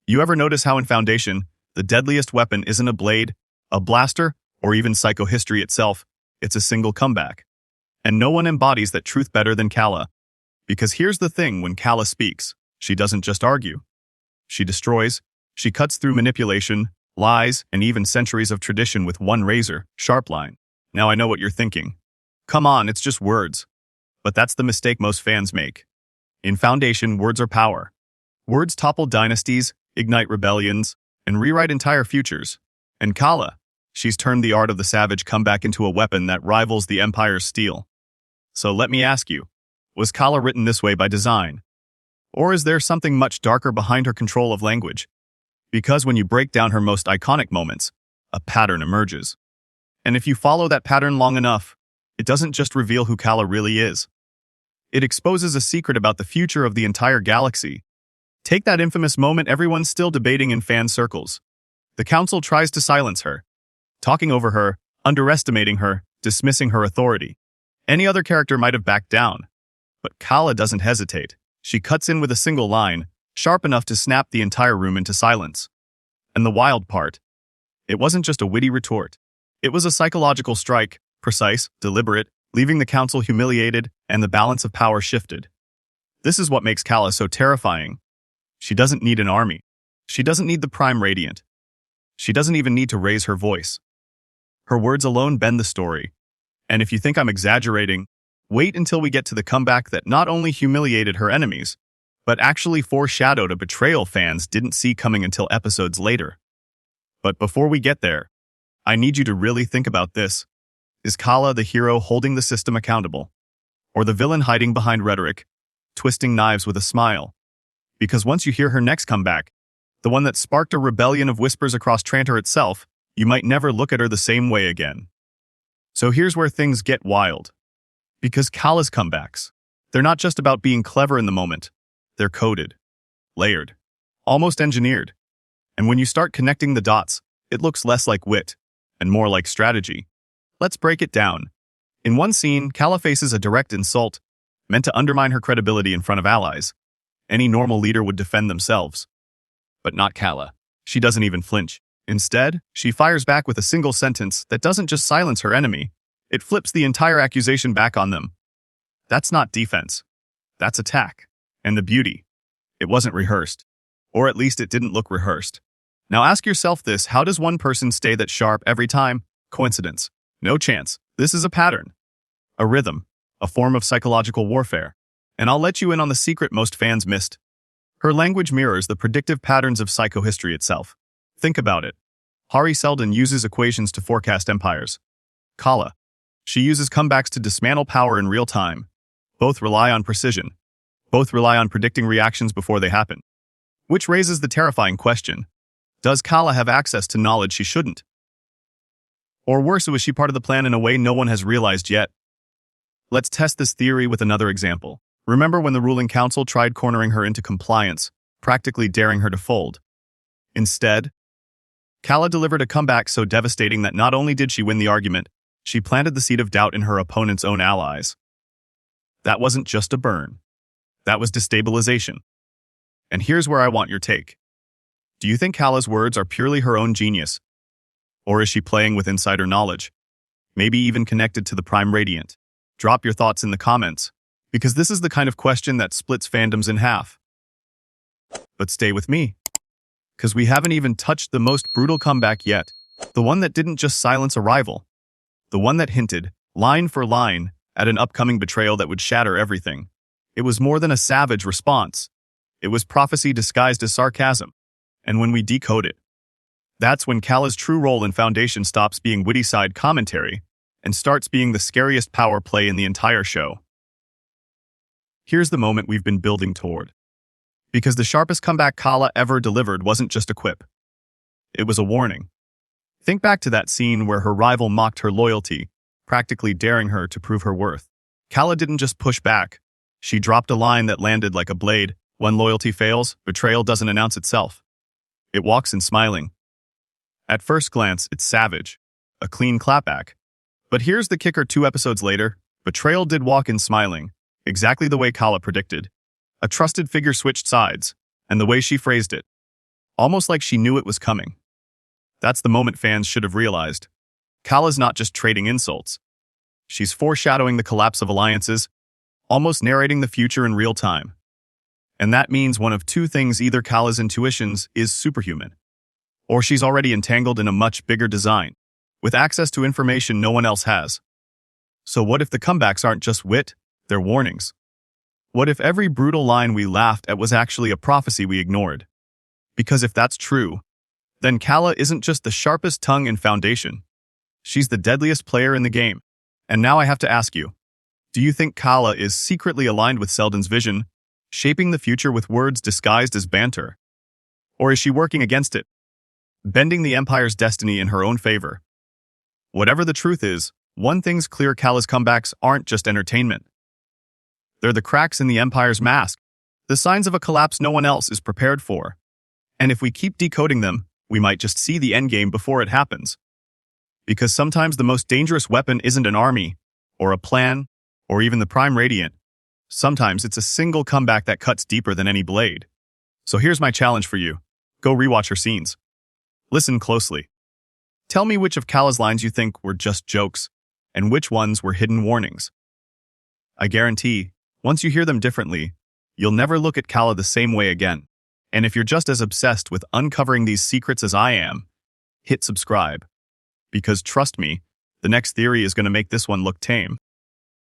You ever notice how in Foundation, the deadliest weapon isn't a blade, a blaster, or even psychohistory itself? It's a single comeback. And no one embodies that truth better than Kalle. Because here's the thing, when Kalle speaks, she doesn't just argue. She destroys, she cuts through manipulation, lies, and even centuries of tradition with one razor-sharp line. Now I know what you're thinking. Come on, it's just words. But that's the mistake most fans make. In Foundation, words are power. Words topple dynasties, ignite rebellions, and rewrite entire futures. And Kalle, she's turned the art of the savage comeback into a weapon that rivals the Empire's steel. So let me ask you, was Kalle written this way by design? Or is there something much darker behind her control of language? Because when you break down her most iconic moments, a pattern emerges. And if you follow that pattern long enough, it doesn't just reveal who Kalle really is. It exposes a secret about the future of the entire galaxy. Take that infamous moment everyone's still debating in fan circles. The Council tries to silence her, talking over her, underestimating her, dismissing her authority. Any other character might have backed down. But Kalle doesn't hesitate. She cuts in with a single line, sharp enough to snap the entire room into silence. And the wild part, it wasn't just a witty retort. It was a psychological strike, precise, deliberate, leaving the Council humiliated and the balance of power shifted. This is what makes Kalle so terrifying. She doesn't need an army. She doesn't need the Prime Radiant. She doesn't even need to raise her voice. Her words alone bend the story. And if you think I'm exaggerating, wait until we get to the comeback that not only humiliated her enemies, but actually foreshadowed a betrayal fans didn't see coming until episodes later. But before we get there, I need you to really think about this. Is Kalle the hero holding the system accountable? Or the villain hiding behind rhetoric, twisting knives with a smile? Because once you hear her next comeback, the one that sparked a rebellion of whispers across Trantor itself, you might never look at her the same way again. So here's where things get wild. Because Kalle's comebacks, they're not just about being clever in the moment. They're coded, layered, almost engineered. And when you start connecting the dots, it looks less like wit and more like strategy. Let's break it down. In one scene, Kalle faces a direct insult, meant to undermine her credibility in front of allies. Any normal leader would defend themselves. But not Kalle. She doesn't even flinch. Instead, she fires back with a single sentence that doesn't just silence her enemy, it flips the entire accusation back on them. That's not defense. That's attack. And the beauty, it wasn't rehearsed. Or at least it didn't look rehearsed. Now ask yourself this, how does one person stay that sharp every time? Coincidence? No chance. This is a pattern. A rhythm. A form of psychological warfare. And I'll let you in on the secret most fans missed. Her language mirrors the predictive patterns of psychohistory itself. Think about it. Hari Seldon uses equations to forecast empires. Kalle, she uses comebacks to dismantle power in real time. Both rely on precision. Both rely on predicting reactions before they happen. Which raises the terrifying question. Does Kalle have access to knowledge she shouldn't? Or worse, was she part of the plan in a way no one has realized yet? Let's test this theory with another example. Remember when the ruling council tried cornering her into compliance, practically daring her to fold? Instead, Kalle delivered a comeback so devastating that not only did she win the argument, she planted the seed of doubt in her opponent's own allies. That wasn't just a burn. That was destabilization. And here's where I want your take. Do you think Kalle's words are purely her own genius? Or is she playing with insider knowledge? Maybe even connected to the Prime Radiant? Drop your thoughts in the comments, because this is the kind of question that splits fandoms in half. But stay with me, because we haven't even touched the most brutal comeback yet. The one that didn't just silence a rival. The one that hinted, line for line, at an upcoming betrayal that would shatter everything. It was more than a savage response. It was prophecy disguised as sarcasm. And when we decode it, that's when Kalle's true role in Foundation stops being witty side commentary and starts being the scariest power play in the entire show. Here's the moment we've been building toward. Because the sharpest comeback Kalle ever delivered wasn't just a quip. It was a warning. Think back to that scene where her rival mocked her loyalty, practically daring her to prove her worth. Kalle didn't just push back. She dropped a line that landed like a blade. When loyalty fails, betrayal doesn't announce itself. It walks in smiling. At first glance, it's savage. A clean clapback. But here's the kicker: 2 episodes later, betrayal did walk in smiling. Exactly the way Kalle predicted. A trusted figure switched sides, and the way she phrased it. almost like she knew it was coming. That's the moment fans should have realized. Kalle's not just trading insults. She's foreshadowing the collapse of alliances, almost narrating the future in real time. And that means one of two things: either Kalle's intuitions is superhuman, or she's already entangled in a much bigger design, with access to information no one else has. So what if the comebacks aren't just wit, they're warnings? What if every brutal line we laughed at was actually a prophecy we ignored? Because if that's true, then Kalle isn't just the sharpest tongue in Foundation. She's the deadliest player in the game. And now I have to ask you, do you think Kalle is secretly aligned with Seldon's vision, shaping the future with words disguised as banter? Or is she working against it, bending the Empire's destiny in her own favor? Whatever the truth is, one thing's clear: Kalle's comebacks aren't just entertainment. They're the cracks in the Empire's mask, the signs of a collapse no one else is prepared for. And if we keep decoding them, we might just see the endgame before it happens. Because sometimes the most dangerous weapon isn't an army, or a plan, or even the Prime Radiant. Sometimes it's a single comeback that cuts deeper than any blade. So here's my challenge for you. Go rewatch her scenes. Listen closely. Tell me which of Kalle's lines you think were just jokes, and which ones were hidden warnings. I guarantee, once you hear them differently, you'll never look at Kalle the same way again. And if you're just as obsessed with uncovering these secrets as I am, hit subscribe. Because trust me, the next theory is going to make this one look tame.